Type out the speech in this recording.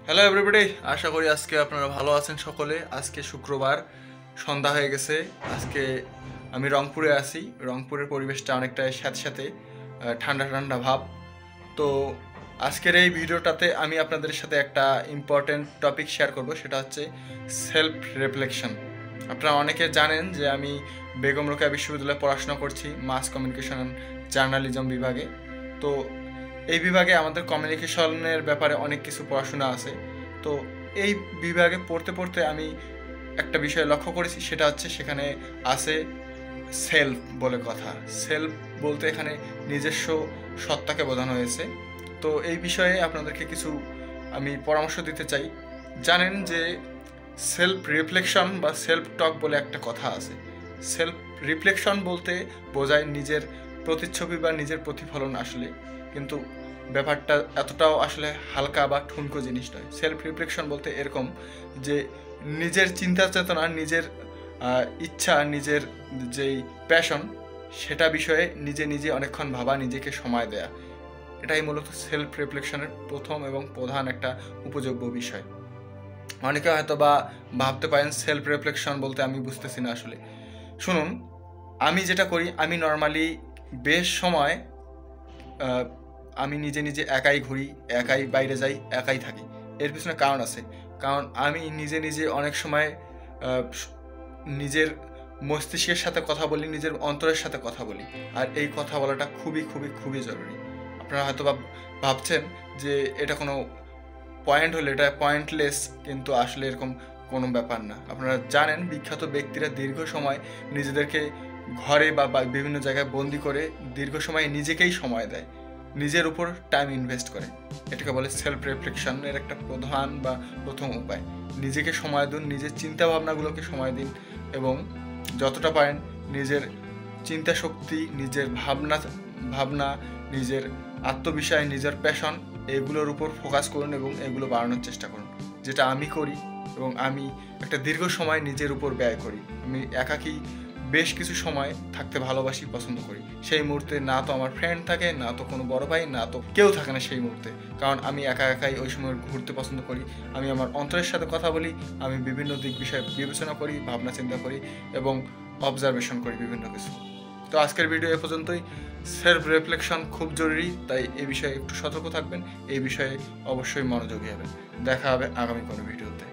Hello everybody, আশা করি আজকে আপনারা ভালো আছেন সকলে। আজকে শুক্রবার সন্ধ্যা হয়ে গেছে। আজকে আমি রংপুরে আছি। রংপুরের পরিবেশটা অনেকটাই স্যাঁতস্যাঁতে, ঠান্ডা ঠান্ডা ভাব। তো আজকের এই ভিডিওটাতে আমি আপনাদের সাথে একটা ইম্পর্টেন্ট টপিক শেয়ার করব, সেটা হচ্ছে সেলফ রিফ্লেকশন। আপনারা অনেকে জানেন যে আমি বেগম রোকেয়া বিশ্ববিদ্যালয়ে পড়াশোনা করছি মাস কমিউনিকেশন অ্যান্ড জার্নালিজম বিভাগে। তো এই বিভাগে আমাদের কমিউনিকেশনের ব্যাপারে অনেক কিছু পড়াশোনা আছে। তো এই বিভাগে পড়তে পড়তে আমি একটা বিষয় লক্ষ্য করেছি, সেটা হচ্ছে সেখানে আছে সেলফ বলে কথা। সেলফ বলতে এখানে নিজস্ব সত্তাকে বোঝানো হয়েছে। তো এই বিষয়ে আপনাদেরকে কিছু আমি পরামর্শ দিতে চাই। জানেন যে সেলফ রিফ্লেকশন বা সেলফ টক বলে একটা কথা আছে। সেলফ রিফ্লেকশন বলতে বোঝায় নিজের প্রতিচ্ছবি বা নিজের প্রতিফলন আসলে, কিন্তু ব্যাপারটা এতটাও আসলে হালকা বা ঠুনকো জিনিস নয়। সেলফ রিফ্লেকশন বলতে এরকম যে নিজের চিন্তা চেতনা, নিজের ইচ্ছা, নিজের যেই প্যাশন, সেটা বিষয়ে নিজে নিজে অনেকক্ষণ ভাবা, নিজেকে সময় দেয়া, এটাই মূলত সেলফ রিফ্লেকশনের প্রথম এবং প্রধান একটা উপযোগ্য বিষয়। অনেকে হয়তো বা ভাবতে পারেন সেলফ রিফ্লেকশন বলতে আমি বুঝতেছি না আসলে। শুনুন, আমি যেটা করি, আমি নর্মালি বেশ সময় আমি নিজে নিজে একাই ঘুরি, একাই বাইরে যাই, একাই থাকি। এর পিছনে কারণ আছে। কারণ আমি নিজে নিজে অনেক সময় নিজের মস্তিষ্কের সাথে কথা বলি, নিজের অন্তরের সাথে কথা বলি। আর এই কথা বলাটা খুবই খুবই খুবই জরুরি। আপনারা হয়তো ভাবছেন যে এটা কোনো পয়েন্ট হলে এটা পয়েন্টলেস, কিন্তু আসলে এরকম কোনো ব্যাপার না। আপনারা জানেন বিখ্যাত ব্যক্তিরা দীর্ঘ সময় নিজেদেরকে ঘরে বা বিভিন্ন জায়গায় বন্দি করে দীর্ঘ সময় নিজেকেই সময় দেয়, নিজের উপর টাইম ইনভেস্ট করে। এটাকে বলে সেলফ রিফ্লেকশনের একটা প্রধান বা প্রথম উপায়। নিজেকে সময় দিন, নিজের চিন্তা ভাবনাগুলোকে সময় দিন, এবং যতটা পারেন নিজের চিন্তা শক্তি, নিজের ভাবনা, নিজের আত্মবিষয়, নিজের প্যাশন, এগুলোর উপর ফোকাস করুন এবং এগুলো বাড়ানোর চেষ্টা করুন, যেটা আমি করি। এবং আমি একটা দীর্ঘ সময় নিজের উপর ব্যয় করি। আমি একাকী বেশ কিছু সময় থাকতে ভালোবাসি, পছন্দ করি। সেই মুহূর্তে না তো আমার ফ্রেন্ড থাকে, না তো কোনো বড় ভাই, না তো কেউ থাকে না সেই মুহূর্তে। কারণ আমি একা একাই ওই সময় ঘুরতে পছন্দ করি। আমি আমার অন্তরের সাথে কথা বলি, আমি বিভিন্ন দিক বিষয়ে বিবেচনা করি, ভাবনা চিন্তা করি এবং অবজারভেশন করি বিভিন্ন কিছু। তো আজকের ভিডিও এ পর্যন্তই। সেলফ রিফ্লেকশন খুব জরুরি, তাই এই বিষয়ে একটু সতর্ক থাকবেন, এই বিষয়ে অবশ্যই মনোযোগী হবেন। দেখা হবে আগামী কোনো ভিডিওতে।